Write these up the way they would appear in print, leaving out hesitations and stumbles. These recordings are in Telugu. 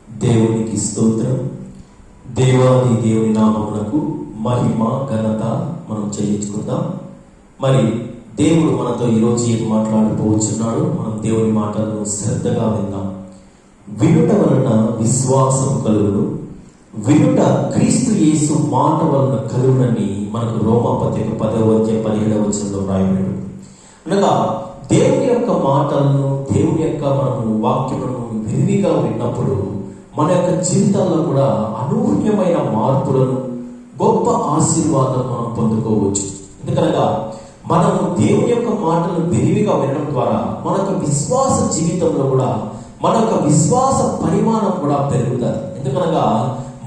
దేవునికి స్తోత్రం. దేవాది దేవుని నామమునకు మహిమ ఘనత మనం చెల్లించుకుందాం. మరి దేవుడు మనతో ఈరోజు ఏం మాట్లాడిపోవచ్చున్నాడు? మనం దేవుని మాటలను శ్రద్ధగా విందాం. వినుట వలన విశ్వాసం కలుగును, వినుట క్రీస్తు యేసు మాట వలన కలుగునని మనకు రోమాపత్రిక 10:17 రాయబడి. అనగా దేవుని యొక్క మాటలను, దేవుని యొక్క మనము వాక్యములను విరివిగా విన్నప్పుడు మన యొక్క జీవితాల్లో కూడా అనూహ్యమైన మార్పులను, గొప్ప ఆశీర్వాదాలను మనం పొందుకోవచ్చు. ఎందుకనగా మనము దేవుని యొక్క మాటలు విరివిగా వినడం ద్వారా మన యొక్క విశ్వాస జీవితంలో కూడా మన యొక్క విశ్వాస పరిమాణం కూడా పెరుగుతుంది. ఎందుకనగా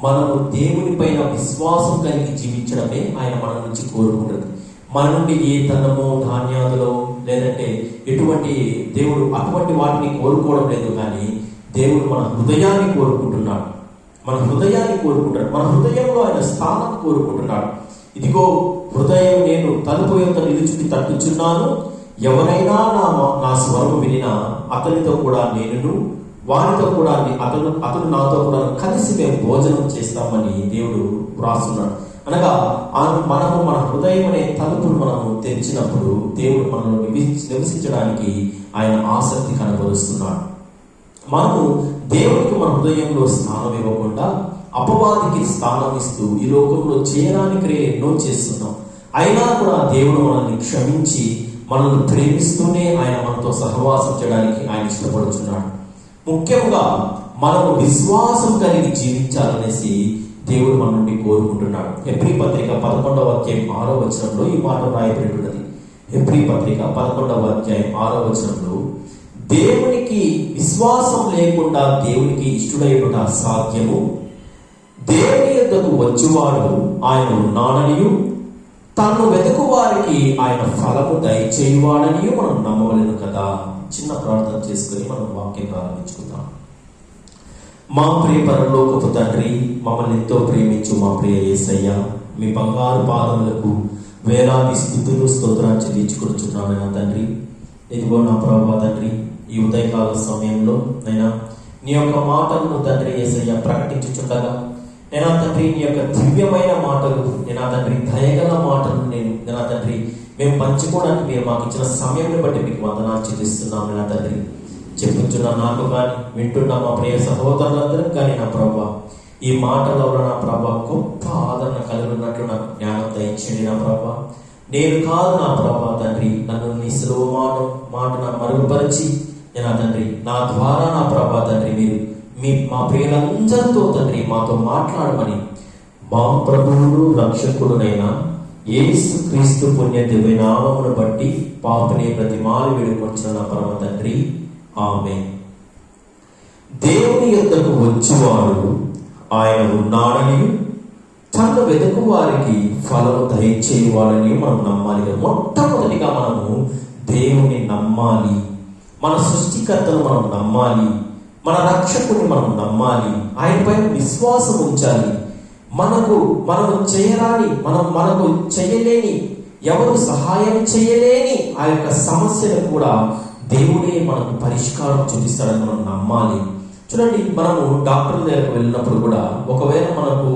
మనము దేవుని పైన విశ్వాసం కలిగి జీవించడమే ఆయన మన నుంచి కోరుకుంటుంది. మన నుండి ఏ ధనమో ధాన్యాదులో లేదంటే ఎటువంటి దేవుడు అటువంటి వాటిని కోరుకోవడం లేదు. కానీ దేవుడు మన హృదయాన్ని కోరుకుంటున్నాడు. మన హృదయంలో ఆయన స్థానం కోరుకుంటున్నాడు. ఇదిగో హృదయం నేను తలుపు యొక్క నిలుచుకి తట్టుచున్నాను, ఎవరైనా నా స్వరము వినినా అతనితో కూడా నేను, వారితో కూడా అతను నాతో కూడా కలిసి మేము భోజనం చేస్తామని దేవుడు వ్రాస్తున్నాడు. అనగా మనము మన హృదయం అనే తలుపును మనము తెరిచినప్పుడు దేవుడు మనల్ని నివసించడానికి ఆయన ఆసక్తి కనబరుస్తున్నాడు. మనము దేవుడికి మన హృదయంలో స్థానం ఇవ్వకుండా అపవాదికి స్థానం ఇస్తూ ఈ లోకంలో చేయడానికి క్రియలు ఎన్నో చేస్తున్నాం. అయినా కూడా దేవుడు మనల్ని క్షమించి మనల్ని ప్రేమిస్తూనే ఆయన మనతో సహవాసం చేయడానికి ఆయన ఇష్టపడుతున్నాడు. ముఖ్యంగా మనము విశ్వాసం కలిగి జీవించాలనేసి దేవుడు మన నుండి కోరుకుంటున్నాడు. హెబ్రీ పత్రిక 11:6 ఈ మాట రాయబడి ఉన్నది. హెబ్రీ పత్రిక 11:6 దేవునికి విశ్వాసం లేకుండా దేవునికి ఇష్టడైన అసాధ్యము, దేవుని యొద్దకు వచ్చువాడు ఆయన ఉన్నాడనియు తను వెతుకు వారికి ఆయన ఫలము దయచేయువాడనియు మనం నమ్మవలెను కదా. చిన్న ప్రార్థన చేసుకుని మనం వాక్యం ప్రారంభించుకుందాం. మా ప్రియ పరలోకపు తండ్రి, మమ్మల్ని ఎంతో ప్రేమించు మా ప్రియ యేసయ్య, మీ బంగారు పాదములకు వేలాది స్తుతులు స్తోత్రాలు చెల్లించుకొనుచున్నాను నా తండ్రి. ఇదిగో నా ప్రభువా తండ్రి, ఈ ఉదయకాల సమయంలో నైనా నీ యొక్క మాటలను తండ్రి యేసయ్య ప్రకటించుచుండగా నేనా తండ్రి నీ యొక్క దివ్యమైన మాటలు, నేనా తండ్రి దయగల మాటలు నేనా తండ్రి మేము పంచుకోవడానికి మీరు మాకు ఇచ్చిన సమయాన్ని బట్టి మీకు వందనాలు చెల్లిస్తున్నాము నా తండ్రి. చెప్పుచున్న నాకు కానీ వింటున్న మా ప్రియ సహోదరులందరికీ కానీ నా ప్రభువా ఈ మాటల నా ప్రభువా గొప్ప ఆదరణ కలిగినట్లు నాకు జ్ఞానం దయచేయండి నా ప్రభువా. నేను కాదు నా ప్రభువా తండ్రి, నన్ను నీ సులువు మాటను మరుగుపరిచి నా తండ్రి నా ద్వారా నా ప్రభువా తండ్రి మీరు మా ప్రియులందరితో తండ్రి మాతో మాట్లాడమని మా ప్రభువును రక్షకుడునైనా యేసు క్రీస్తు పుణ్య దివ్య నామమును బట్టి పాపని ప్రతిమాలు వేడుకొచ్చిన నా పరమ తండ్రి, ఆమేన్. దేవుని యొద్దకు వచ్చువాడు ఆయన ఉన్నాడని తను వెతుకు వారికి ఫలము దయచేయువాడని మనం నమ్మాలి. మొట్టమొదటిగా మనము దేవుని నమ్మాలి, మన సృష్టికర్తను మనం నమ్మాలి, మన రక్షకుని మనం నమ్మాలి, ఆయన పైన విశ్వాసం ఉంచాలి. మనము చేయరాని మనకు చేయలేని, ఎవరు సహాయం చేయలేని ఆ యొక్క సమస్యను కూడా దేవుడే మనకు పరిష్కారం చూపిస్తాడని మనం నమ్మాలి. చూడండి, మనము డాక్టర్ దగ్గరకు వెళ్ళినప్పుడు కూడా ఒకవేళ మనకు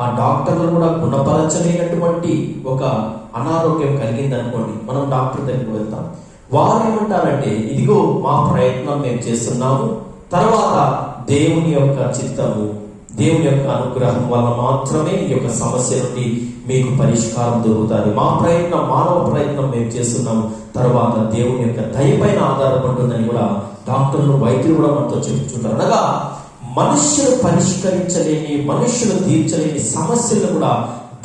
ఆ డాక్టర్లు కూడా గుణపరచలేనటువంటి ఒక అనారోగ్యం కలిగింది అనుకోండి, మనం డాక్టర్ దగ్గరకు వెళ్తాం. వారు ఏమంటారంటే ఇదిగో మా ప్రయత్నం మేము చేస్తున్నాము, తర్వాత దేవుని యొక్క చిత్తము, దేవుని యొక్క అనుగ్రహం వల్ల మాత్రమే ఈ యొక్క సమస్య నుండి మీకు పరిష్కారం దొరుకుతుంది. మానవ ప్రయత్నం మేము చేస్తున్నాము, తర్వాత దేవుని యొక్క దయపైన ఆధారపడుతుందని కూడా డాక్టర్లు, వైద్యులు కూడా మనతో చెప్పుకుంటారు. అనగా మనుష్యులు పరిష్కరించలేని, మనుష్యులు తీర్చలేని సమస్యలు కూడా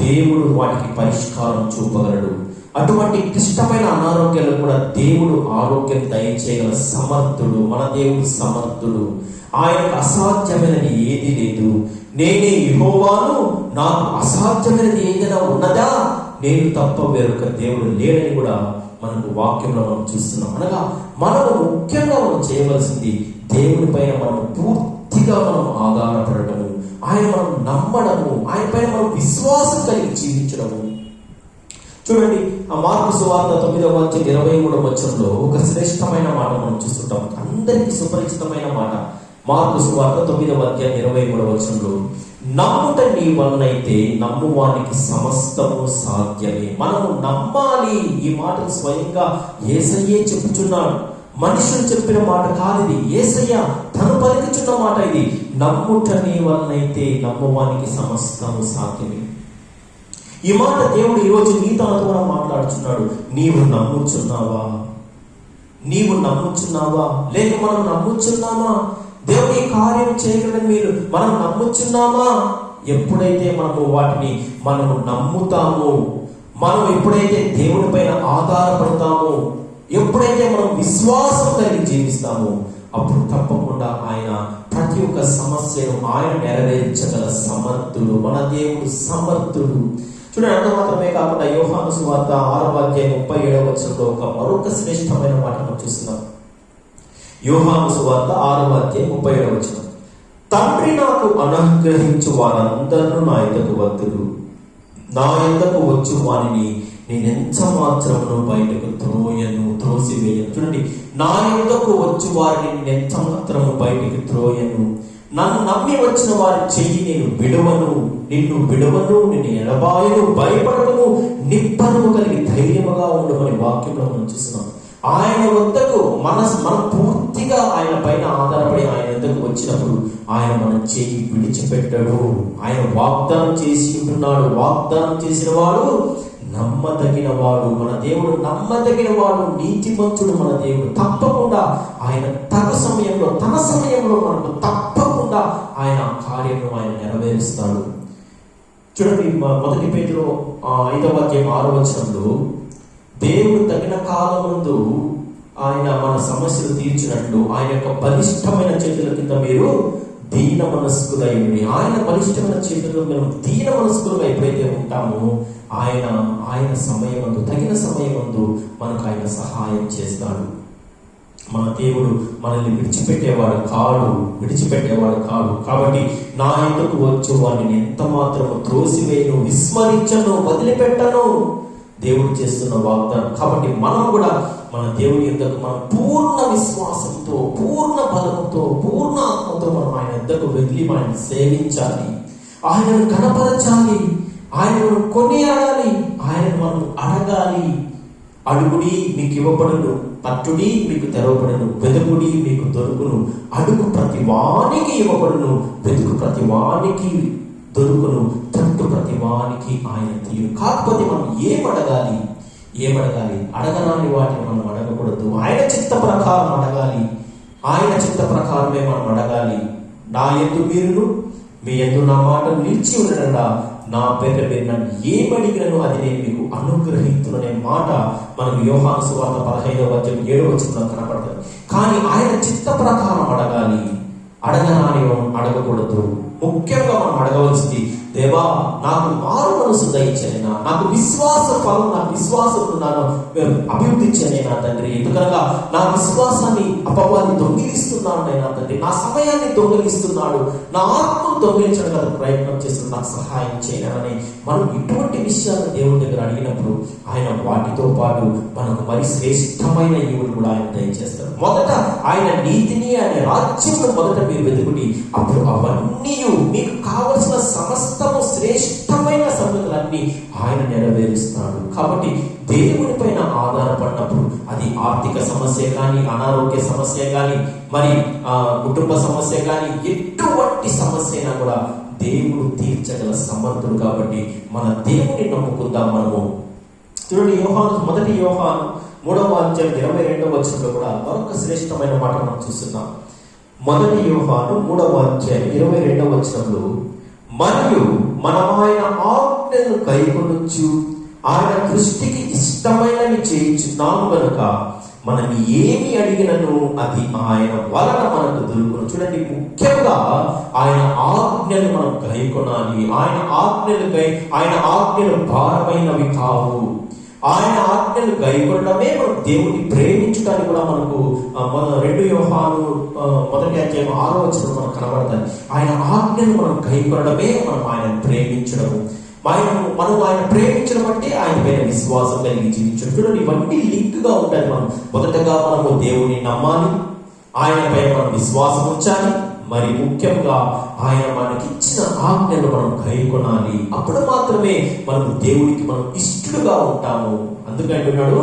దేవుడు వాటికి పరిష్కారం చూపగలడు. అటువంటి క్లిష్టమైన అనారోగ్యాలు కూడా దేవుడు ఆరోగ్యం దయచేయగల సమర్థుడు. మన దేవుడు సమర్థుడు, ఆయనకు అసాధ్యమైనది ఏది లేదు. నేనే యెహోవాను, నాకు అసాధ్యమైనది ఏదైనా ఉన్నదా? నేను తప్ప వేరొక దేవుడు లేడని కూడా మనకు వాక్యంలో మనం చూస్తున్నాం. అనగా మనము ముఖ్యంగా మనం చేయవలసింది దేవుని పైన మనం పూర్తిగా మనం ఆధారపడటము, ఆయన మనం నమ్మడము, ఆయన పైన మనం విశ్వాసం కలిగి జీవించడము. చూడండి, ఆ మార్కు సువార్త 9:23 ఒక శ్రేష్టమైన మాట మనం చూస్తుంటాం. అందరికీ సుపరిచితమైన మాట. మార్కు సువార్త 9వ అధ్యాయం 23వ వచనంలో, నమ్ముట నీ వలనైతే నమ్మువానికి సమస్తము సాధ్యమే. మనము నమ్మాలి. ఈ మాటలు స్వయంగా యేసయ్యే చెప్పుచున్నాడు. మనుషులు చెప్పిన మాట కాదు ఇది. యేసయ్య తను పలుకుచున్న మాట ఇది. నమ్ముట నీ వలనైతే నమ్మువానికి సమస్తము సాధ్యమే. ఈ మాట దేవుడు ఈరోజు నీతో కూడా మాట్లాడుచున్నాడు. నీవు నమ్ముచున్నావా? నీవు నమ్ముచున్నావా? లేక మనం నమ్ముచున్నామా? దేవుని కార్యం చేయగలని మనం నమ్ముచున్నామా? ఎప్పుడైతే మనము నమ్ముతామో, మనం ఎప్పుడైతే దేవుని పైన ఆధారపడతామో, ఎప్పుడైతే మనం విశ్వాసం కలిగి జీవిస్తామో, అప్పుడు తప్పకుండా ఆయన ప్రతి ఒక్క సమస్యను ఆయన నెరవేర్చగల సమర్థుడు. మన దేవుడు సమర్థుడు. చూడండి, అంత మాత్రమే కాకుండా యోహాను సువార్త 6వ అధ్యాయం 37వ వచనంలో మరొక శ్రేష్టమైన మాట మనం చూస్తున్నాం. యోహాను సువార్త 6వ అధ్యాయం 37వ వచనం, తండ్రి నాకు అనుగ్రహించు వారందరూ నా యొద్దకు వద్దురు, నా యొద్దకు వచ్చు వారిని నేనెంత మాత్రమును బయటకు త్రోసివేయను. చూడండి, నా యొద్దకు వచ్చు వారిని నేనెంత మాత్రము బయటకు త్రోయను. నన్ను నమ్మి వచ్చిన వారి చెయ్యి నేను విడవను, నిన్ను ఎడబాయను, భయపడను, నిబ్బరము కలిగి ధైర్యముగా ఉండమని వాక్యంలో మనం చూస్తున్నాం. ఆయన వద్దకు మనం పూర్తిగా ఆయన పైన ఆధారపడి ఆయన వద్దకు వచ్చినప్పుడు ఆయన మన చెయ్యి విడిచిపెట్టడు. ఆయన వాగ్దానం చేసి ఉంటున్నాడు. వాగ్దానం చేసిన వాడు నమ్మదగిన వాడు. మన దేవుడు నమ్మదగిన వాడు, నీతిమంతుడు. మన దేవుడు తప్పకుండా ఆయన తన సమయంలో మనకు తప్పకుండా ఆయన కార్యము ఆయన నెరవేరుస్తాడు. చూడండి, 1 పేతురు 5వ అధ్యాయం 6వ వచనంలో, దేవుడు తగిన కాలమందు ఆయన మన సమస్యలు తీర్చినట్లు ఆయన యొక్క బలిష్టమైన చేతుల కింద మీరు దీన మనస్కులై ఉండి, ఆయన బలిష్టమైన చేతుల్లో మేము దీన మనస్కులుగా ఎప్పుడైతే ఉంటామో ఆయన సమయమందు, తగిన సమయమందు మనకు ఆయన సహాయం చేస్తాడు. మన దేవుడు మనల్ని విడిచిపెట్టేవాడు కాడు. కాబట్టి నా ఎందుకు వచ్చు వారిని ఎంత మాత్రము త్రోసివేయను, విస్మరించను, వదిలిపెట్టను. దేవుడు చేస్తున్న వాగ్దానం. కాబట్టి మనం కూడా మన దేవుని యొద్దకు మనం పూర్ణ విశ్వాసంతో, పూర్ణ బలముతో, పూర్ణ ఆత్మతో మనం ఆయన యొద్దకు వెళ్ళి ఆయన సేవించాలి, ఆయనను కనపరచాలి, ఆయనను కొనియాడాలి, ఆయనను మనం అడగాలి. అడుగుడి మీకు ఇవ్వబడును, తట్టుడి మీకు తెరవబడును, వెతుకుడి మీకు దొరుకును. అడుగు ప్రతి వానికి ఇవ్వబడును, వెతుకు ప్రతి వానికి దొరుకును, తట్టు ప్రతి వానికి ఆయన తీరు. కాకపోతే మనం ఏమడగాలి? అడగనాని వాటిని మనం అడగకూడదు. ఆయన చిత్త ప్రకారం అడగాలి. ఆయన చిత్త ప్రకారమే మనం అడగాలి. నా యందు మీరును, మీ యందు నా మాట నిలిచి ఉండడా, నా పేరు మీరు నన్ను ఏమడిగినను అది నేను మీకు అనుగ్రహించుననే మాట మనకు యోహాను సువార్త 15వ అధ్యాయం 7వ వచనంలో కనపడుతుంది. కానీ ఆయన చిత్త ప్రకారం అడగాలి. అడగనాని అడగకూడదు. ముఖ్యంగా మనం అడగవలసింది, దేవా నాకు మారు మనసు దయచేయనా, నాకు విశ్వాస ఫలం, నాకు విశ్వాసమున్నాను అభివృద్ధి చేయనా తండ్రి. ఎందుకనగా నా విశ్వాసాన్ని అపవాది దొంగిలిస్తున్నాడు అయినా తండ్రి, నా సమయాన్ని దొంగిలిస్తున్నాడు, నా ఆత్మను దొంగిలించడానికి ప్రయత్నం చేస్తున్నాడు, నాకు సహాయం చేయనని మనం ఇటువంటి విషయాలను దేవుడి దగ్గర అడిగినప్పుడు ఆయన వాటితో పాటు మనకు మరి శ్రేష్టమైన ఈవులు కూడా ఆయన దయచేస్తారు. మొదట ఆయన నీతిని, ఆయన రాజ్యమును మొదట మీరు వెతుకుడి, అప్పుడు అవన్నీ మీకు కావలసిన సమస్తము శ్రేష్టమైన సంగతులన్నీ ఆయన నెరవేరుస్తాడు. కాబట్టి దేవుని పైన ఆధారపడినప్పుడు అది ఆర్థిక సమస్య కానీ, అనారోగ్య సమస్య కానీ, మరి కుటుంబ సమస్య కానీ, ఎటువంటి సమస్య అయినా కూడా దేవుడు తీర్చగల సమర్థుడు. కాబట్టి మన దేవుని నమ్ముకుందాం. మనము చూడండి, మొదటి యోహాను 3వ అధ్యాయం 22వ వచనంలో కూడా మరొక శ్రేష్టమైన మాట మనం చూస్తున్నాం. మొదటి యోహాను 3వ అధ్యాయం 22వ వచనంలో, మరియు మనం ఆయన ఆజ్ఞలను కైకొనొచ్చు ఆయన దృష్టికి ఇష్టమైనవి చేయించున్నాము కనుక మనం ఏమి అడిగినను అది ఆయన వలన మనకు దొరుకును. చూడండి, ముఖ్యంగా ఆయన ఆజ్ఞలు మనం కైకొనాలి. ఆయన ఆజ్ఞలు భారమైనవి కావు. ఆయన ఆజ్ఞలు గైకొనడమే మనం దేవుని ప్రేమించడానికి కూడా మనకు 2 యోహాను 1వ అధ్యాయం 6వ వచనం మనకు కనబడతాయి. ఆయన ఆజ్ఞలు మనం గైకొనడమే మనం ఆయన ప్రేమించడము. మనం ఆయన ప్రేమించడం అంటే ఆయన పైన విశ్వాసం కలిగి జీవించడం. చూడండి, ఇవన్నీ లింక్ గా ఉంటాయి. మనం మొదటగా మనము దేవుని నమ్మాలి, ఆయన పైన మనం విశ్వాసం ఉంచాలి, మరి ముఖ్యంగా ఆయన మనకిచ్చిన ఆజ్ఞలు మనం కైకొనాలి. అప్పుడు మాత్రమే మనం దేవునికి మనం ఇష్టడుగా ఉంటాము. అందుకంటున్నాడు,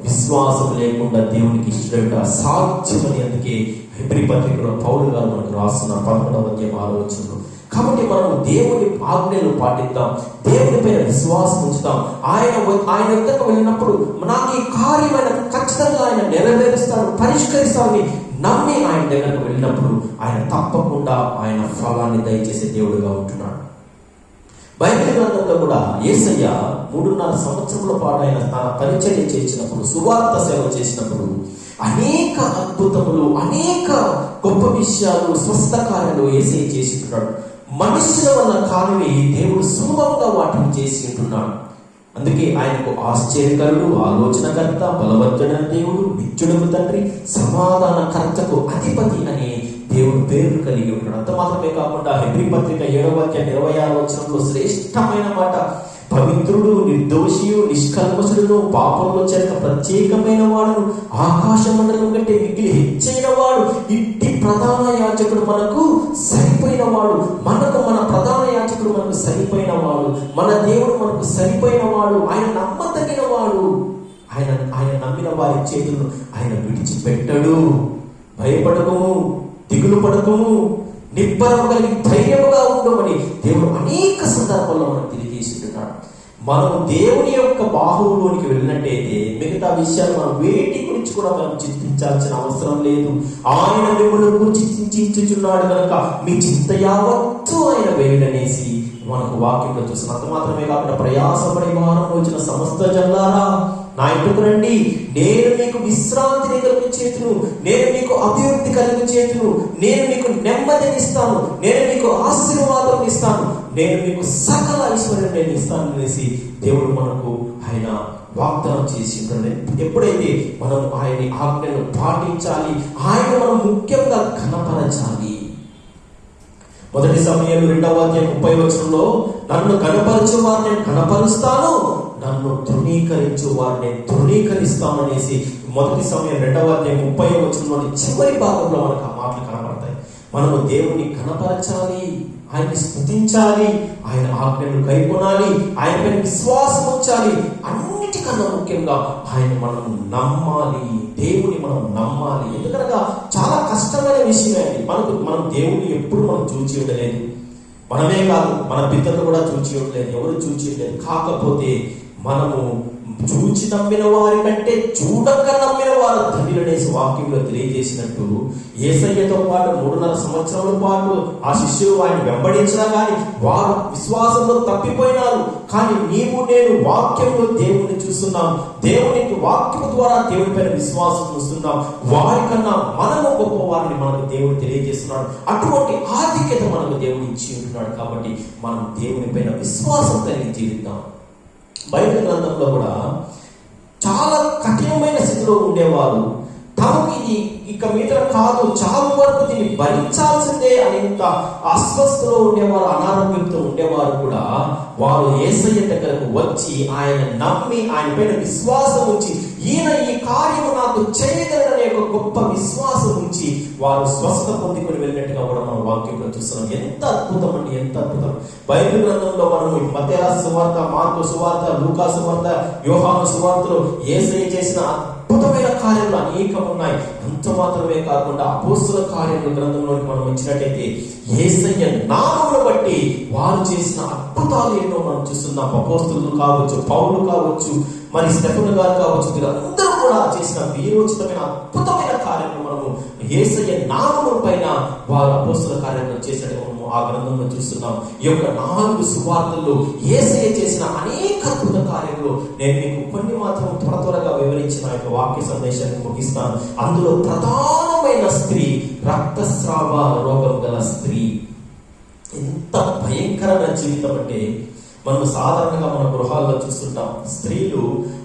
విశ్వాసం లేకుండా దేవునికి ఇష్టడుగా సాధ్యమని. అందుకే హెబ్రీ పత్రికలో పౌలు గారు మనకు రాస్తున్న 11వ అధ్యాయం 6వ వచనంలో. కాబట్టి మనం దేవుని ఆజ్ఞలు పాటిద్దాం, దేవుని పైన విశ్వాసం ఉంచుతాం. ఆయన వద్దకు వెళ్ళినప్పుడు నాకు ఈ కార్యమైన ఖచ్చితంగా ఆయన నెరవేరుస్తాడు, పరిష్కరిస్తాడని నమ్మి ఆయన దగ్గరకు వెళ్ళినప్పుడు ఆయన తప్పకుండా ఆయన ఫలాన్ని దయచేసే దేవుడుగా ఉంటున్నాడు. బైబిల్ గ్రంథంలో కూడా యేసయ్య 3.5 సంవత్సరముల పాటు ఆయన తన పరిచర్య చేసినప్పుడు, సువార్త సేవ చేసినప్పుడు అనేక అద్భుతములు, అనేక గొప్ప విషయాలు, స్వస్థ కార్యాలు యేసయ్య చేసి ఉంటున్నాడు. మనుషుల వల్ల కానివి దేవుడు సులభంగా వాటిని చేసి ఉంటున్నాడు. అందుకే ఆయనకు ఆశ్చర్యకరుడు, ఆలోచనకర్త, బలవంతుడైన దేవుడు, నిత్యుడకు తండ్రి, సమాధానకర్తకు అధిపతి అని దేవుడు పేరు కలిగి ఉన్నాడు. అంత మాత్రమే కాకుండా హెబ్రీ పత్రిక 7వ అధ్యాయం 26వ వచనంలో శ్రేష్టమైన మాట, పవిత్రుడు, నిర్దోషియు, నిష్కల్మషుడును, పాపంలో చేరక ప్రత్యేకమైన వాడును, ఆకాశ మండలం కంటే మిగిలి హెచ్చైన వాడు, ఇట్టి ప్రధాన యాజకుడు మనకు సరిపోయిన వాడు. మన ప్రధాన యాజకుడు మనకు సరిపోయిన వాడు, మన దేవుడు మనకు సరిపోయిన వాడు, ఆయన నమ్మదగిన వాడు. ఆయన నమ్మిన వారి చేతులను ఆయన విడిచిపెట్టడు. భయపడకము, దిగులు పడకము, నిబ్బరము కలిగి ధైర్యముగా ఉండమని దేవుడు అనేక సందర్భాల్లో మనం తెలియజేస్తున్నాడు. మనం దేవుని యొక్క బాహువులోనికి వెళ్ళినట్టయితే మిగతా విషయాలు మనం వేటి గురించి కూడా మనం చింతించాల్సిన అవసరం లేదు. ఆయన మిమ్మల్ని గురించి చింతించుచున్నాడు కనుక మీ చింత యావత్తు ఆయన వేయుడనేసి మనకు వాక్యంలో చూస్తున్న. అంత మాత్రమే కాకుండా ప్రయాసపడి వారం వచ్చిన సమస్త జనులారా నా ఇంటికి రండి, నేను మీకు విశ్రాంతిని కలిగించేతును, నేను మీకు అభివృద్ధి కలిగించేతును, నేను మీకు నెమ్మదిని ఇస్తాను, నేను మీకు ఆశీర్వాదం ఇస్తాను, నేను మీకు సకల ఐశ్వర్యం నేను ఇస్తాను అనేసి దేవుడు మనకు ఆయన వాగ్దానం చేసి ఉంటాడు. ఎప్పుడైతే మనం ఆయన ఆజ్ఞను పాటించాలి, ఆయన మనం ముఖ్యంగా ఘనపరచాలి. 1 సమూయేలు 2వ అధ్యాయం 30వ వచనంలో నన్ను కనపరచు వారిని నేను కనపరుస్తాను, నన్ను తృణీకరించు వారిని తృణీకరిస్తాను అనేసి 1 సమూయేలు 2వ అధ్యాయం 30వ వచనంలోని చివరి భాగంలో మనకు ఆ మాటలు కనపడతాయి. మనము దేవుని కనపరచాలి, ఆయన్ని స్తుతించాలి, ఆయన ఆజ్ఞలు కైకొనాలి, ఆయన పైన విశ్వాసం ఉంచాలి. అన్నిటికన్నా ముఖ్యంగా ఆయన మనం నమ్మాలి, దేవుని మనం నమ్మాలి. ఎందుకనగా చాలా కష్టమైన విషయమే అండి. మనం దేవుని ఎప్పుడు మనం చూచి ఉండలేదు, మనమే కాదు మన పితరులు కూడా చూచి ఉండలేదు, ఎవరు చూచి ఉండలేదు. కాకపోతే మనము చూచి నమ్మిన వారి కంటే చూడక నమ్మిన వారు ధన్యులనేసి వాక్యంలో తెలియజేసినట్టు యేసయ్యతో పాటు 3.5 సంవత్సరాల పాటు ఆ శిష్యులు ఆయన వెంబడించినా కానీ వారు విశ్వాసంలో తప్పిపోయినారు. కానీ నీవు నేను వాక్యంలో దేవుని చూస్తున్నాం, దేవునికి వాక్యం ద్వారా దేవుని పైన విశ్వాసం చూస్తున్నాం. వారికన్నా మనము గొప్ప వారిని మనకు దేవుడు తెలియజేస్తున్నాడు. అటువంటి ఆధిక్యత మనకు దేవుడు ఇచ్చి ఉంటున్నాడు. కాబట్టి మనం దేవుని పైన విశ్వాసం కలిగి జీవిద్దాం. బైబిల్ గ్రంథంలో కూడా చాలా కఠినమైన స్థితిలో ఉండేవారు. తమకు ఇది ఇక మీద కాదు, చావు వరకు దీన్ని భరించాల్సిందే అనేంత అస్వస్థలో ఉండేవారు, అనారోగ్యంతో ఉండేవారు కూడా వారు యేసయ్య దగ్గరకు వచ్చి ఆయన నమ్మి ఆయన పైన విశ్వాసం ఉంచి ఈయన ఈ కార్యము నాకు చేయగలడనే ఒక గొప్ప విశ్వాసం ఉంచి వారు స్వస్థ పొందుకొని వెళ్ళినట్టుగా కూడా మనం వాక్యంలో చూస్తున్నాం. ఎంత అద్భుతం అండి, ఎంత అద్భుతం. బైబిల్ గ్రంథంలో మనము మత్తయి రాసిన సువార్త, మార్కు సువార్త, లూకా సువార్త, యోహాను సువార్తలో యేసయ్య చేసిన అద్భుతమైన కార్యాలు అనేకం ఉన్నాయి. అంత మాత్రమే కాకుండా అపోస్తుల కార్యాల గ్రంథంలోకి మనం వచ్చినట్టయితే యేసయ్య నామమును బట్టి వారు చేసిన అద్భుతాలు ఎన్నో మనం చూస్తున్నాం. అపోస్తులు కావచ్చు, పౌలు కావచ్చు, మరి స్టెఫెను గారు కావచ్చు, వీరందరూ కూడా చేసిన వీరోచితమైన అద్భుతమైన కార్యాలను మనము యేసయ్య నామము పైన వారు అపోస్తుల కార్యాలను చేసినట్టు మనము ఆ గ్రంథంలో చూస్తున్నాం. ఈ యొక్క 4 సువార్తల్లో యేసయ్య చేసిన అనేక అద్భుత కార్యాలు నేను మీకు కొన్ని మాత్రం త్వరగా వివరించి నా యొక్క వాక్య సందేశాన్ని ముగిస్తాను. అందులో ప్రధానమైన స్త్రీ, రక్తస్రావ రోగం గల స్త్రీ. ఎంత భయంకరమైన జీవితం అంటే మనం సాధారణంగా మన గృహాల్లో చూస్తుంటాం. స్త్రీలు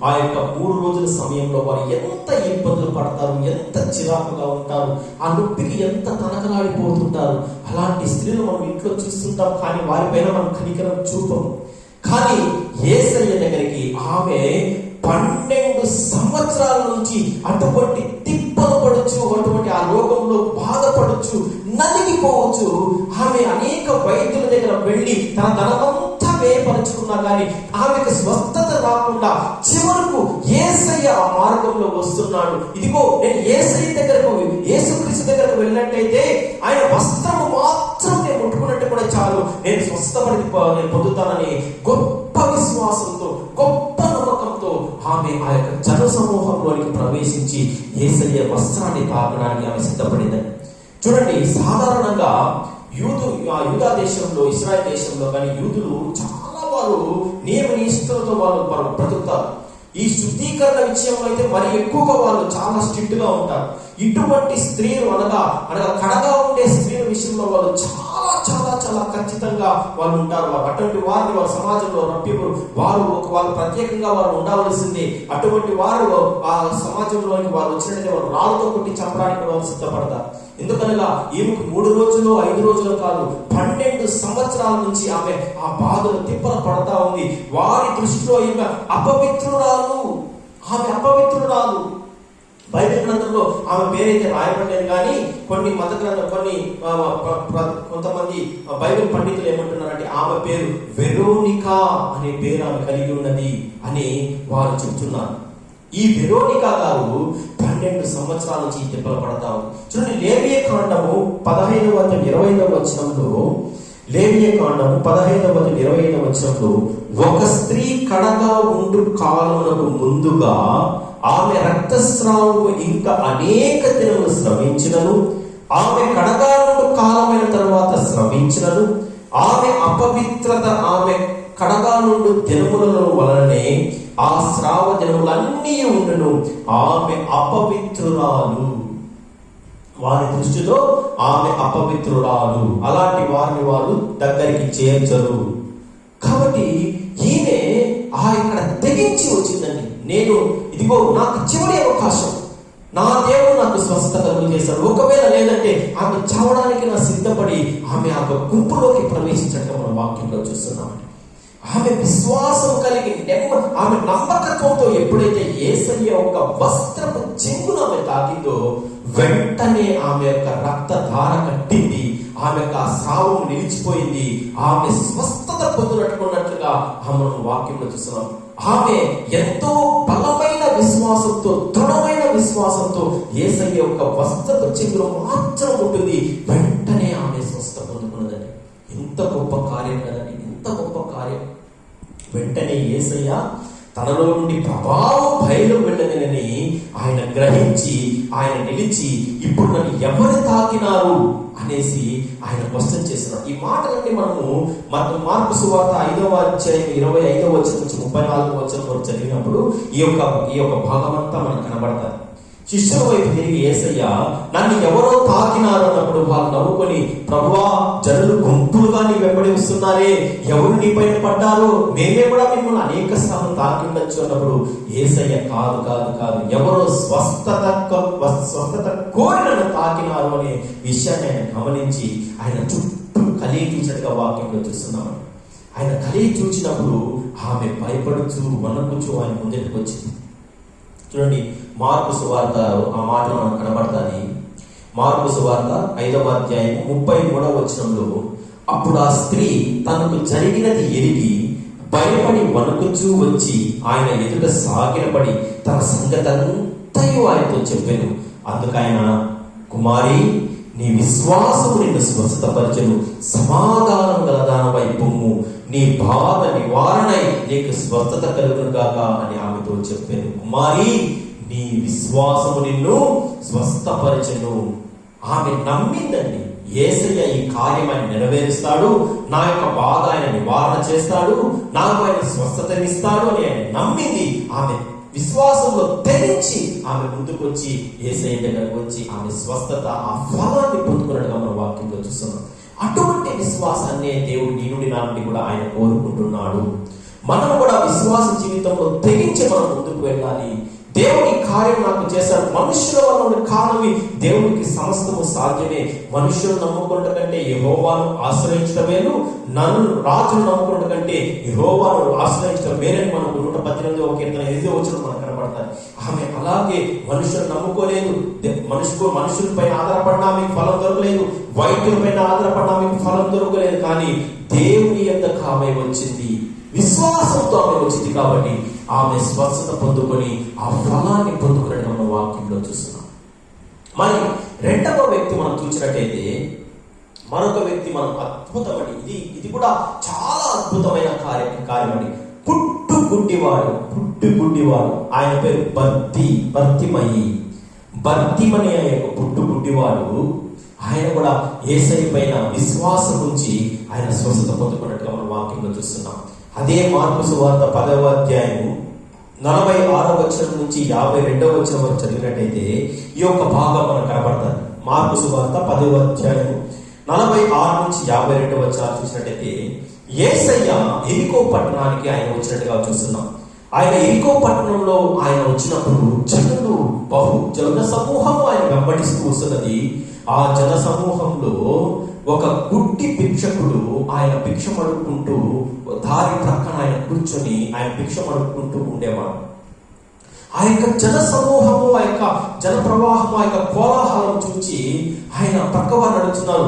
ఆ యొక్క 3 రోజుల సమయంలో వారు ఎంత ఇబ్బందులు పడతారు, ఎంత చిరాకుగా ఉంటారు, ఆ నొప్పికి ఎంత తనకలాడిపోతుంటారు. అలాంటి స్త్రీలు మనం ఇంట్లో చూస్తుంటాం, కానీ వారిపైన మనం కనికరం చూపం. కానీ యేసయ్య దగ్గరికి ఆమె 12 సంవత్సరాల నుంచి అటువంటి తిప్పలు పడచ్చు, అటువంటి ఆ రోగంలో బాధపడచ్చు, అయిపోవచ్చు, నలిగిపోవచ్చు. ఆమె అనేక వైద్యుల దగ్గర వెళ్ళి తన ధనమంతా వ్యయపరుచుకున్నా కానీ ఆమెకు స్వస్థత రాకుండా చివరకు యేసయ్య ఆ మార్గంలో వస్తున్నాడు. ఇదిగో నేను యేసయ్య దగ్గరకు, యేసుక్రీస్తు దగ్గరకు వెళ్ళినట్టయితే ఆయన వస్త్రము మాత్రం నేను ముట్టుకున్నట్టు కూడా చాలు, నేను స్వస్థపడి పొందుతానని గొప్ప విశ్వాసంతో, గొప్ప నమ్మకంతో ఆమె ఆ యొక్క జన సమూహంలోనికి ప్రవేశించి యేసయ్య వస్త్రాన్ని తాకడానికి ఆమె సిద్ధపడిందని. చూడండి, సాధారణంగా యూదా దేశంలో, ఇశ్రాయేల్ దేశంలో కానీ యూదులు చాలా వారు నియమ నిష్ఠలతో వాళ్ళు బ్రతుకుతారు. ఈ శుద్ధీకరణ విషయంలో అయితే మరి ఎక్కువగా వాళ్ళు చాలా స్ట్రిక్ట్ గా ఉంటారు. ఇటువంటి స్త్రీలు అనగా కడగా ఉండే స్త్రీల విషయంలో వాళ్ళు చాలా చాలా చాలా ఖచ్చితంగా వాళ్ళు ఉంటారు. అటువంటి వారిని వారి సమాజంలో రప్పిప్పుడు వాళ్ళు ప్రత్యేకంగా వారు ఉండవలసిందే. అటువంటి వారు ఆ సమాజంలోకి వారు వచ్చినట్లయితే వారు రాళ్ళతో కొట్టి చంపడానికి వారు సిద్ధపడతారు. ఎందుకనగా ఈమెకు 3 రోజులు 5 రోజులు కాదు, 12 సంవత్సరాల నుంచి ఆమె ఆ బాధలు తిప్పలు పడతా ఉంది. వారి దృష్టిలో ఈమె అపవిత్రురాలు. ఆమె అపవిత్రురాలు. బైబిల్ గ్రంథంలో ఆమె పేరైతే రాయబడలేదు, కానీ కొన్ని మత గ్రంథం, కొంతమంది బైబిల్ పండితులు ఏమంటున్నారంటే ఆమె పేరు వెరోనికా అనే పేరు ఆమె కలిగి ఉన్నది అని వారు చెప్తున్నారు. ఈ వెరోనికా గారు 12 సంవత్సరాల నుంచి తిప్పలు పడతావు. చూడండి, లేవియ కాండము 15వ అధ్యాయం 25వ వచనంలో, లేవియ కాండము 15వ అధ్యాయం 25వ వచనంలో, ఒక స్త్రీ కడగా ఉండు కాలమునకు ముందుగా ఆమె రక్తస్రావము ఇంకా అనేక దినములు శ్రమించినను, ఆమె కడగా ఉండు కాలమైన తరువాత శ్రమించినను, ఆమె అపవిత్రత ఆమె కడగా నుండి దినములలో వలననే ఆ స్రావ దినములన్నీ ఉండును, ఆమె అపవిత్రురాలు. వారి దృష్టిలో ఆమె అపవిత్రురాలు. అలాంటి వారిని వారు దగ్గరికి చేర్చరు. కాబట్టి ఈమె ఇక్కడ తెగించి వచ్చిందండి. నేను ఇదిగో నాకు చివరి అవకాశం, నా దేవుడు నాకు స్వస్థత కలుగు చేశాడు. ఒకవేళ లేదంటే ఆమె చావడానికి నా సిద్ధపడి ఆమె ఆ గుంపులోకి ప్రవేశించడం మన వాక్యంలో చూస్తున్నాం. ఆమె విశ్వాసం కలిగి ఆమె నమ్మకత్వంతో ఎప్పుడైతే యేసయ్య యొక్క వస్త్రపు చెంగును ఆమె తాకిందో వెంటనే ఆమె యొక్క రక్తధార కట్టింది. ఆమె యొక్క స్రావం నిలిచిపోయింది. ఆమె స్వస్థత పొందినట్టుకున్నట్లుగా ఆమెను వాక్యంలో చూస్తున్నాం. ఆమె ఎంతో బలమైన విశ్వాసంతో, దృఢమైన విశ్వాసంతో యేసయ్య యొక్క వస్త్రపు చెంగును మాత్రం ఉంటుంది. వెంటనే ఆమె స్వస్థ పొందుకున్నదండి. ఎంత గొప్ప కార్యం కదండి, ఎంత గొప్ప కార్యం. వెంటనే యేసయ్య తనలో నుండి ప్రభావం బయలు వెళ్ళదని ఆయన గ్రహించి ఆయన నిలిచి, ఇప్పుడు నన్ను ఎవరు తాకినారు అనేసి ఆయన క్వశ్చన్ చేస్తున్నాడు. ఈ మాటలన్నీ మనము మార్కు సువార్త 5వ అధ్యాయం 25వ వచనం నుంచి 34వ వచనం వరకు చదివినప్పుడు ఈ యొక్క భాగం అంతా మనకు కనబడతారు. శిష్యుల వైపు తిరిగి యేసయ్య నన్ను ఎవరో తాకినారు అన్నప్పుడు వాళ్ళు నవ్వుకొని, ప్రభువా జనులు గుంపులుగా నీ వెంబడి వస్తున్నారే, ఎవరు నీ పైన పడ్డారో, మేమే కూడా మిమ్మల్ని అనేక సార్లు తాకి ఉండొచ్చు అన్నప్పుడు యేసయ్య కాదు కాదు కాదు, ఎవరో స్వస్థత కోరి నన్ను తాకినారు అనే విషయాన్ని ఆయన గమనించి ఆయన చుట్టూ కలిగి చూసినట్టుగా వాక్యంలో చూస్తున్నాం. ఆయన కలిగి చూసినప్పుడు ఆమె భయపడుచు వణకుచు ఆయన ముందుకు వచ్చింది. చూడండి, మార్కు సువార్త ఆ మాటలు మనకు కనబడతాయి. మార్కు సువార్త 5వ అధ్యాయం 33వ వచనంలో, అప్పుడు ఆ స్త్రీ తనకు జరిగినది ఎరిగి భయపడి వణకుచూ వచ్చి ఆయన ఎదుట సాగిలపడి తన సంగతంతయు ఆయనతో చెప్పాను. అందుకైన, కుమారి, నీ విశ్వాసము నిన్ను స్వస్థపరచెను, సమాధానం గలదానమై పొమ్ము, నీ బాధ నివారణై నీకు స్వస్థత కలుగును గాక అని ఆమెతో చెప్పాను. కుమారి, నీ విశ్వాసము నిన్ను స్వస్థపరచెను. ఆమె నమ్మిందండి. యేసయ్య ఈ కార్యం ఆయన నెరవేరుస్తాడు, నా యొక్క బాధ ఆయన నివారణ చేస్తాడు, నాకు ఆయన స్వస్థతనిస్తాడు అని ఆయన నమ్మింది. ఆమె విశ్వాసంలో తెరించి ఆమె ముందుకు వచ్చి యేసయ్య దగ్గరకు వచ్చి ఆమె స్వస్థత ఆ ఫలాన్ని పొందుకున్నట్టుగా మన వాక్యంలో చూస్తున్నాం. అటువంటి విశ్వాసాన్ని దేవుడు నీ నుండి నా నుండి కూడా ఆయన కోరుకుంటున్నాడు. మనం కూడా విశ్వాస జీవితంలో తెగించి మనం ముందుకు వెళ్ళాలి. దేవుని కార్యం నాకు చేశాడు. మనుషుల వల్ల కానివి దేవునికి సమస్తము సాధ్యమే. మనుషులు నమ్ముకున్న కంటే యెహోవాను ఆశ్రయించడమేను, నన్ను రాజును నమ్ముకున్న కంటే యెహోవాను ఆశ్రయించడం మేలని మనకు 118వ కీర్తన 8వ వచనం మనకు కనబడతారు. ఆమె అలాగే మనుషులు నమ్ముకోలేదు. మనుషులపై ఆధారపడినా మీకు ఫలం దొరకలేదు, వైద్యులపైన ఆధారపడినా మీకు ఫలం దొరకలేదు. కానీ దేవుని యొద్దకు ఆమె వచ్చింది, విశ్వాసంతో ఆమె వచ్చింది. కాబట్టి ఆమె స్వస్థత పొందుకొని ఆ ఫలాన్ని పొందుకుని మన వాక్యంలో చూస్తున్నాం. మరి రెండవ వ్యక్తి మనం చూసినట్టయితే, మరొక వ్యక్తి మనం అద్భుతమని, ఇది కూడా చాలా అద్భుతమైన కార్యం అండి. పుట్టు గుడ్డివాడు, ఆయన పేరు బర్తిమయి. బర్తిమని అనే పుట్టు గుడ్డివాడు, ఆయన కూడా యేసయ్య పైన విశ్వాసం ఉంచి ఆయన స్వస్థత పొందుకున్నట్టుగా మనం వాక్యంలో చూస్తున్నాం. అదే మార్కు సువార్త 10వ అధ్యాయం 46వ వచనం నుంచి 52వ వచనం వరకు చదివినట్టయితే ఈ యొక్క భాగం మనకు కనబడతారు. మార్కు సువార్త 10వ అధ్యాయం 46 నుంచి 52వ వచనం చూసినట్టయితే, యేసయ్య ఎరికో పట్టణానికి ఆయన వచ్చినట్టుగా చూస్తున్నాం. ఆయన ఎరికో పట్టణంలో ఆయన వచ్చినప్పుడు జన సమూహం ఆయన వెంబడిస్తూ వస్తున్నది. ఆ జన సమూహంలో ఒక గుడ్డి భిక్షకుడు ఆయన భిక్షం అడుక్కుంటూ దారి ప్రక్కన ఆయన కూర్చొని ఆయన భిక్షం అడుక్కుంటూ ఉండేవాడు. ఆ యొక్క జన సమూహము, ఆ యొక్క జన ప్రవాహము, ఆ యొక్క కోలాహలం చూచి ఆయన పక్కవారు నడుచున్నారు.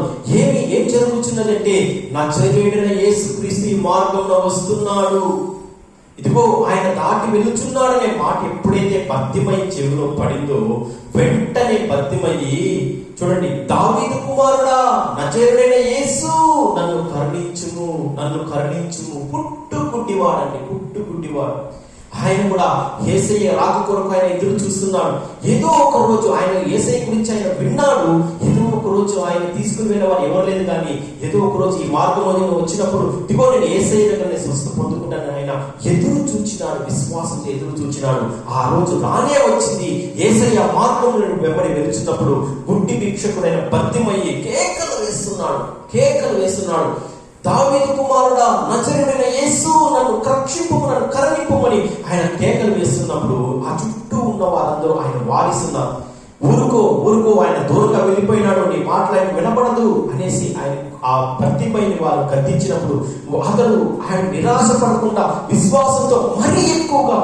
ఏం జరుగుతున్నదంటే, నజరేయుడైన యేసుక్రీస్తు ఈ మార్గంలో వస్తున్నాడు, ఇదిగో ఆయన దాటి వెళుచున్నాడనే మాట ఎప్పుడైతే బర్తిమయి చెవిలో పడిందో, వెంటనే బర్తిమయి, చూడండి, దావీదు కుమారుడా, నజరేయుడైన యేసు, నన్ను కరుణించుము. పుట్టు గుడ్డివాడు. ఆయన కూడా యేసయ్య రాక కొరకు ఆయన ఎదురు చూస్తున్నాడు. ఏదో ఒక రోజు ఆయన యేసయ్య గురించి ఆయన విన్నాడు. ఏదో ఒక రోజు ఆయన తీసుకుని వెళ్ళేవారు ఎవరు లేదు. కానీ ఏదో ఒక రోజు ఈ మార్గంలో వచ్చినప్పుడు, ఇదిగో నేను యేసయ్య దగ్గర స్వస్థ పొందుకుంటాను ఆయన ఎదురు చూచినాడు, విశ్వాసంతో ఎదురు చూచినాడు. ఆ రోజు రానే వచ్చింది. యేసయ్య మార్గంలో వెంబడి వెళ్తున్నప్పుడు గుడ్డి భిక్షకుడైన బర్తిమయి కేకలు వేస్తున్నాడు. దావీదు కుమారుడా, నజరేయుడైన యేసు, నన్ను కరుణింపుమని ఆయన కేకలు వేస్తున్నప్పుడు ఆ చుట్టూ ఉన్న వారందరూ ఆయన వారిస్తున్నారు. ఊరుకో, ఆయన దూరంగా వెళ్ళిపోయినాడు, నీ మాటలు ఆయన వినపడదు అనేసి ఆయన ఆ బర్తిమయిని వారు గద్దించినప్పుడు అతడు ఆయన నిరాశ పడకుండా విశ్వాసంతో మరీ ఎక్కువగా,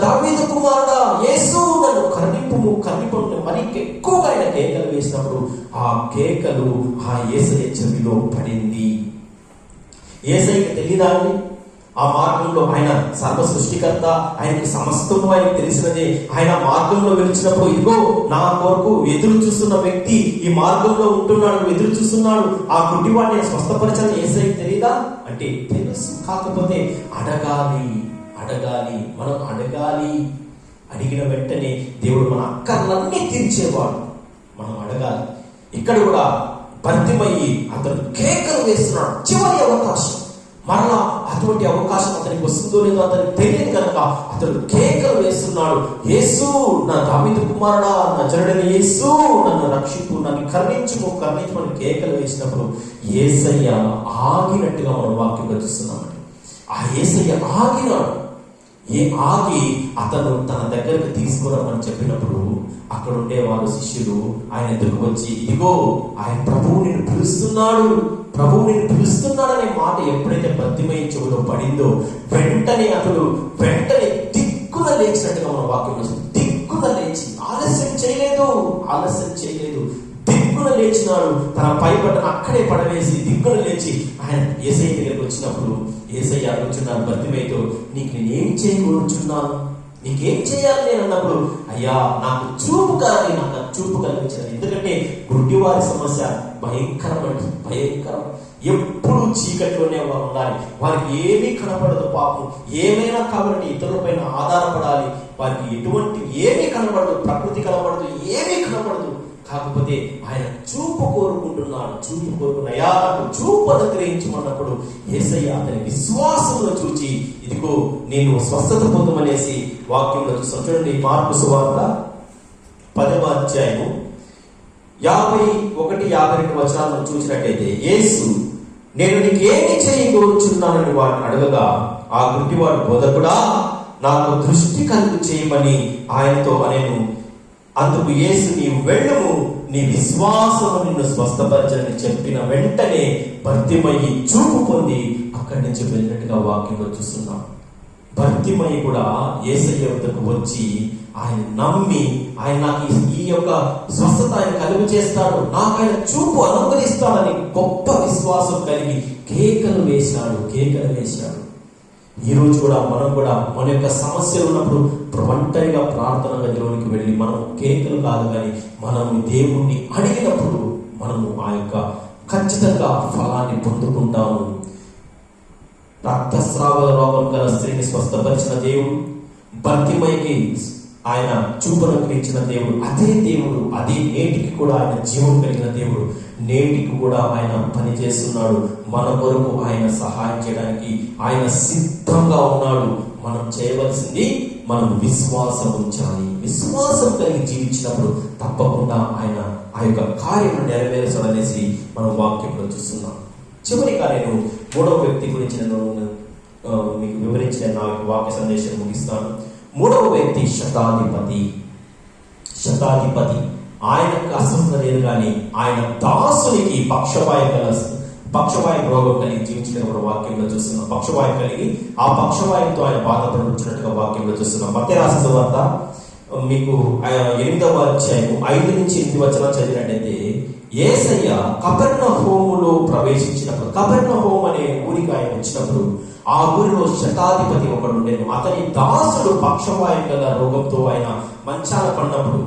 దావీదు కుమారుడా యేసు, నన్ను కరుణింపుము మరీ ఎక్కువగా ఆయన కేకలు వేసినప్పుడు ఆ కేకలు ఆ యేసయ్య చెవిలో పడింది. యేసయ్యకి తెలియదా అండి? ఆ మార్గంలో ఆయన సర్వ సృష్టికర్త, ఆయనకి సమస్తము ఆయనకు తెలిసినదే. ఆయన మార్గంలో వెలిచినప్పుడు, ఇదిగో నా కొరకు ఎదురు చూస్తున్న వ్యక్తి ఈ మార్గంలో ఉంటున్నాడు, ఎదురు చూస్తున్నాడు, ఆ గుడ్డివాడిని స్వస్థపరచాలని యేసయ్యకి తెలియదా అంటే తెలుసు. కాకపోతే మనం అడగాలి. అడిగిన వెంటనే దేవుడు మన అక్కర్లన్నీ తీర్చేవాడు. మనం అడగాలి. ఇక్కడ కూడా బర్తిమయి అతను కేకలు వేస్తున్నాడు. చివరి అవకాశం, మరలా అటువంటి అవకాశం అతనికి వస్తుందో లేదో అతనికి తెలియదు కనుక అతడు కేకలు వేస్తున్నాడు. యేసు, నా దావీదు కుమారుడా, నజరేయుడైన యేసు, నన్ను రక్షింపు, నన్ను కరుణించుమని కేకలు వేసినప్పుడు యేసయ్య ఆగినట్టుగా మనం వాక్యంలో చూస్తున్నామండి. ఆ యేసయ్య ఆగినాడు. ఆగి అతను తన దగ్గరకు తీసుకురమ్మని చెప్పినప్పుడు అక్కడ ఉండేవారు శిష్యులు ఆయన ఎదురుకు వచ్చి, ఇదిగో ఆయన ప్రభువు నిన్ను పిలుస్తున్నాడనే మాట ఎప్పుడైతే బర్తిమయి చెవిలో పడిందో అతడు వెంటనే దిక్కున లేచినట్టుగా మన వాక్యం, దిక్కున లేచి ఆలస్యం చేయలేదు, దిక్కున లేచినాడు. తన పైబట్టను అక్కడే పడవేసి దిక్కున లేచి ఆయన యేసయ్య దగ్గరికి వచ్చినప్పుడు యేసయ్య అడుగుచున్నాడు బర్తిమయితో, నీకు నేనేం చేయకూరుచున్నాను, నీకేం చేయాలి నేను అన్నప్పుడు, అయ్యా నాకు చూపు కలిగించాలి. ఎందుకంటే గుడ్డివారి సమస్య భయంకరం. ఎప్పుడు చీకట్లోనే వారు ఉండాలి. వారికి ఏమీ కనపడదు. పాపం ఏమైనా కాబట్టి ఇతరులపైన ఆధారపడాలి. వారికి ఎటువంటి ఏమీ కనపడదు, ప్రకృతి కనపడదు, ఏమీ కనపడదు. కాకపోతే ఆయన చూపు కోరుకుంటున్నాడు. అయ్యా నాకు చూపు అనుగ్రహించమన్నప్పుడు యేసయ్య అతని విశ్వాసంలో చూచి, ఇదిగో నేను స్వస్థత పొందమనేసి వాక్యంలో చూస్తాం. చూడండి, మార్కు సువార్త 10వ అధ్యాయము 51-52 వచనాలను చూసినట్టయితే, యేసు, నేను నీకేమి చేయకూర్చున్నానని వాడిని అడగగా ఆ గుడ్డివాడు, బోధకుడా, నాకు దృష్టి కలుగు చేయమని ఆయనతో అనేను. అందుకు యేసు, నీవు వెళ్ళుము, నీ విశ్వాసము నిన్ను స్వస్థపరచని చెప్పిన వెంటనే భర్తిమయి చూపు పొంది అక్కడి నుంచి వెళ్ళినట్టుగా వాక్యంలో చూస్తున్నాం. భర్తిమయి కూడా యేసయ్య వద్దకు వచ్చి ఆయన నమ్మి, ఆయన నాకు ఈ యొక్క స్వస్థత ఆయన కలుగు చేస్తాడు, నాకు ఆయన చూపు అనుగ్రహిస్తాడని గొప్ప విశ్వాసం కలిగి కేకలు వేశాడు. ఈ రోజు కూడా మనం కూడా మన యొక్క సమస్యలు ఉన్నప్పుడు ఒంటరిగా ప్రార్థన గదిలోనికి వెళ్ళి మనం కేకలు కాదు, కానీ మనము దేవుణ్ణి అడిగినప్పుడు మనము ఆ యొక్క ఖచ్చితంగా ఫలాన్ని పొందుకుంటాము. రక్తస్రావ రోగం గల స్త్రీని స్వస్థపరిచిన దేవుడు, భర్తిమయికి ఆయన చూపునకు ఇచ్చిన దేవుడు, అదే నేటికి కూడా ఆయన జీవం కలిగిన దేవుడు, నేటికి కూడా ఆయన పనిచేస్తున్నాడు. మన కొరకు ఆయన సహాయం చేయడానికి ఆయన సిద్ధంగా ఉన్నాడు. మనం చేయవలసింది మనం విశ్వాసం ఉంచాలి. విశ్వాసం కలిగి జీవించినప్పుడు తప్పకుండా ఆయన ఆ యొక్క కార్యం నెరవేర్చాలనేసి మనం వాక్యంలో చూస్తున్నాం. చివరిగా నేను 3వ వ్యక్తి గురించి నేను మీకు వివరించిన నా వాక్య సందేశం ముగిస్తాను. 3వ వ్యక్తి శతాధిపతి. ఆయనకు అస్వస్థత లేదు, కానీ ఆయన దాసునికి పక్షవాయు రోగం కలిగి జీవించిన వాక్యంలో చూస్తున్నాం. పక్షవాయు కలిగి ఆ పక్షవాయుతో ఆయన బాధపడుతున్నట్టుగా వాక్యంలో చూస్తున్నాం. మత్తయి రాసిన సువార్త మీకు 8వ అధ్యాయం 5 నుంచి 8 వచనాలు చదివినట్టయితే, యేసయ్య కపెర్నహూములో ప్రవేశించినప్పుడు, కపెర్నహూము అనే ఊరికి ఆయన వచ్చినప్పుడు ఆ ఊరిలో శతాధిపతి ఒకడు ఉండేను. అతని దాసుడు పక్షవాయు గల రోగంతో ఆయన మంచాన పడినప్పుడు,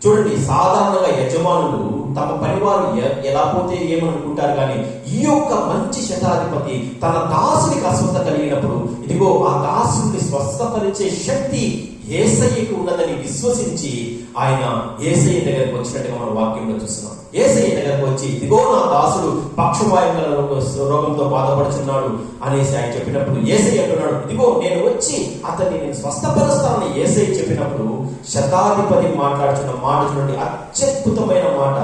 చూడండి, సాధారణంగా యజమానులు తమ పనివారు ఎలా పోతే ఏమనుకుంటారు, కానీ ఈ యొక్క మంచి శతాధిపతి తన దాసునికి అస్వస్థత కలిగినప్పుడు, ఇదిగో ఆ దాసుని స్వస్థపరిచే శక్తి యేసయ్యకు ఉన్నదని విశ్వసించి ఆయన యేసయ్య దగ్గరకు వచ్చినట్టుగా మనం వాక్యంలో చూస్తున్నాం. యేసయ్య దగ్గరకు వచ్చి, ఇదిగో నా దాసుడు పక్షవాయు రోగంతో బాధపడుతున్నాడు అనేసి ఆయన చెప్పినప్పుడు, యేసయ్య అంటున్నాడు, ఇదిగో నేను వచ్చి అతన్ని నేను స్వస్థపరుస్తానని యేసయ్య చెప్పినప్పుడు, శతాధిపతి మాట్లాడుతున్న మాట చూడండి, అత్యద్భుతమైన మాట.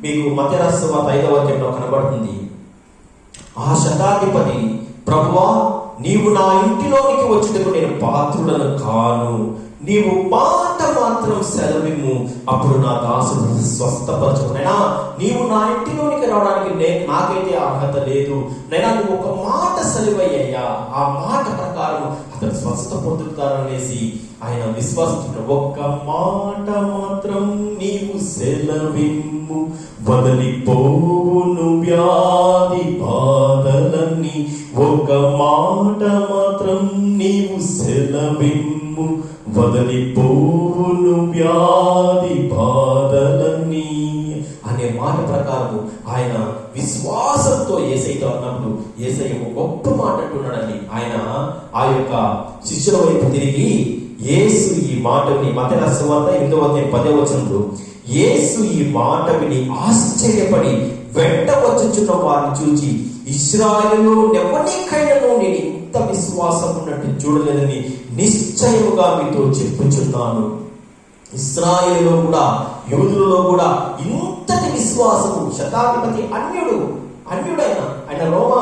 మీకు మత్తయి రాసిన సువార్త 5వ అధ్యాయంలో కనబడుతుంది. ఆ శతాధిపతి, ప్రభువా, నీవు నా ఇంటిలోనికి వచ్చేందుకు నేను పాత్రుడను కాను, నీవు మాట మాత్రం సెలవిమ్ము, అప్పుడు నా దాసుడు స్వస్థపరచుకునైనా నీవు నా ఇంటిలోనికి రావడానికి నాకైతే అర్హత లేదు, నైనా నువ్వు ఒక మాట సెలవయ్యా, ఆ మాట ప్రకారం అతను స్వస్థత పొందుతారనేసి ఆయన విశ్వాసించిన ఒక్క మాట మాత్రం నీవు సెలవిమ్ము, వదిలిపోవును వ్యాధి బాధలన్నీ, ఒక్క మాట మాత్రం నీవు సెలవిమ్ము, వదిలిపోవును వ్యాధి బాధలన్నీ అనే మాట ప్రకారం ఆయన విశ్వాసంతో యేసయ్యతో అన్నప్పుడు యేసయ్య గొప్ప మాట అంటున్నాడని ఆయన ఆ యొక్క శిష్యుల వైపు తిరిగి, యేసు ఈ మాట విని, మత్తయి రాసిన సువార్త 8వ అధ్యాయం 10వ వచనంలో, యేసు ఈ మాట విని ఆశ్చర్యపడి వెంట వచ్చుచున్న వారిని చూచి, ఇశ్రాయేలులో ఎవరికైనాను నేను ఇంత విశ్వాసం ఉన్నట్టు చూడలేదని నిశ్చయముగా మీతో చెప్పుచున్నాను. ఇశ్రాయేలులో కూడా, యూదులలో కూడా ఇంతటి విశ్వాసము. శతాధిపతి అన్యుడైన ఆయన రోమా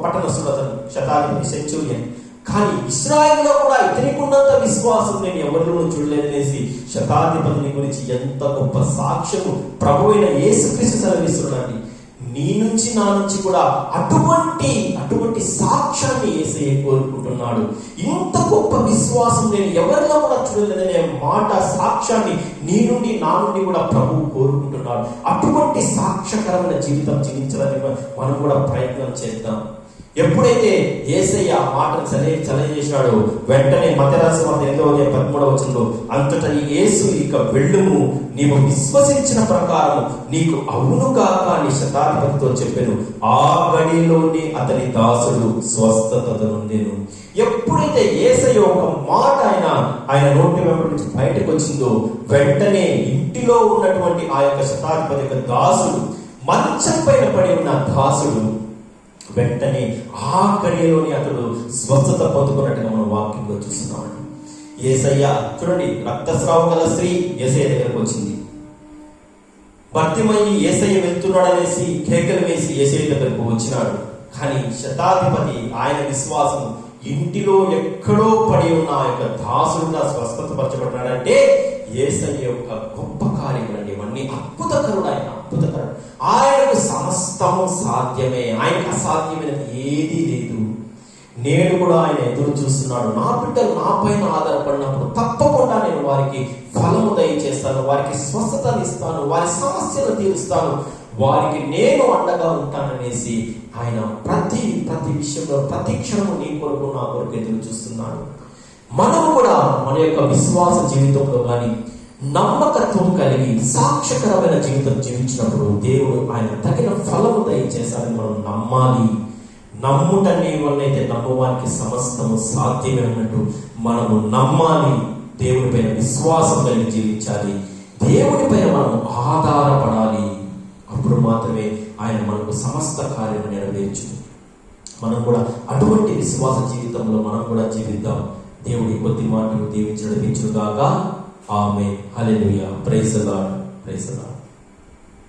పట్టణస్థుడు, అతను శతాధిపతి, సెంచూరియన్. కానీ ఇశ్రాయేలులో కూడా ఇతనికున్నంత విశ్వాసం నేను ఎవరిలోనూ చూడలేదనేసి శతాధిపతిని గురించి ఎంత గొప్ప సాక్ష్యము ప్రభువైన యేసుక్రీస్తు సెలవిస్తున్నాడు. నీ నుంచి నా నుంచి కూడా అటువంటి సాక్ష్యాన్ని యేసయ్య కోరుకుంటున్నాడు. ఇంత గొప్ప విశ్వాసం నేను ఎవరిలో కూడా చూడలేదనే మాట, సాక్ష్యాన్ని నీ నుండి నా నుండి కూడా ప్రభువు కోరుకుంటున్నాడు. అటువంటి సాక్ష్యకరమైన జీవితం జీవించడానికి మనం కూడా ప్రయత్నం చేద్దాం. ఎప్పుడైతే యేసయ్య ఆ మాటను చలచేశాడో వెంటనే మత్తయి రాసిన సువార్త 8వ అధ్యాయం 13వ వచనంలో, అంతటా యేసు, ఇక వెళ్ళుము, నీవు విశ్వసించిన ప్రకారం నీకు అవును కాక అని శతాధిపతితో చెప్పెను. ఆ గడిలోనే అతని దాసుడు స్వస్థత నొందెను. ఎప్పుడైతే యేసయ్య ఒక మాట ఆయన నోటి వెంబడి నుంచి బయటకు వచ్చిందో వెంటనే ఇంటిలో ఉన్నటువంటి ఆ యొక్క శతాధిపతి యొక్క దాసుడు, మంచం పైన పడి ఉన్న దాసుడు వెంటనే ఆ గడియలోని అతడు స్వస్థత పొందుకున్నట్టుగా మనం వాక్యంలో చూస్తున్నామండి. యేసయ్య చూడండి, రక్తస్రావం గల స్త్రీ యేసయ్య దగ్గరకు వచ్చింది. భర్తిమయ్యి యేసయ్య వెళ్తున్నాడనేసి కేకలు వేసి యేసయ్య దగ్గరకు వచ్చినాడు. కానీ శతాధిపతి ఆయన విశ్వాసం ఇంటిలో ఎక్కడో పడి ఉన్న ఆ యొక్క దాసుడుగా స్వస్థతపరచబడ్డాడంటే యేసయ్య యొక్క గొప్ప కార్యములండి. ఇవన్నీ అద్భుతకరుడు. ఆయనకు సమస్తము సాధ్యమే. ఆయనకు అసాధ్యమైనది ఏదీ లేదు. నేను కూడా ఆయన ఎదురు చూస్తున్నాడు. నా బిడ్డలు నా పైన ఆధారపడినప్పుడు తప్పకుండా నేను వారికి ఫలము దయచేస్తాను, వారికి స్వస్థతను ఇస్తాను, వారి సమస్యలు తీరుస్తాను, వారికి నేను అండగా ఉంటాననేసి ఆయన ప్రతి విషయంలో ప్రతి క్షణము నీ కొరకు నా కొరకు ఎదురు చూస్తున్నాడు. మనం కూడా మన యొక్క విశ్వాస జీవితంలో కానీ నమ్మకత్వం కలిగి సాక్ష్యకరమైన జీవితం జీవించినప్పుడు దేవుడు ఆయన తగిన ఫలము దయచేశాలని మనం నమ్మాలి. నమ్ముటనే వల్లైతే నమ్మవానికి సమస్తము సాధ్యమే అన్నట్టు మనము నమ్మాలి. దేవుడి పైన విశ్వాసం కలిగి జీవించాలి. దేవుడి పైన మనం ఆధారపడాలి. అప్పుడు మాత్రమే ఆయన మనకు సమస్త కార్యం నెరవేర్చు. మనం కూడా అటువంటి విశ్వాస జీవితంలో మనం కూడా జీవిద్దాం. దేవుడి కొద్ది మాటలు దీవించి నడిపించుగాక. Amen. Hallelujah. Praise the Lord. Praise the lord.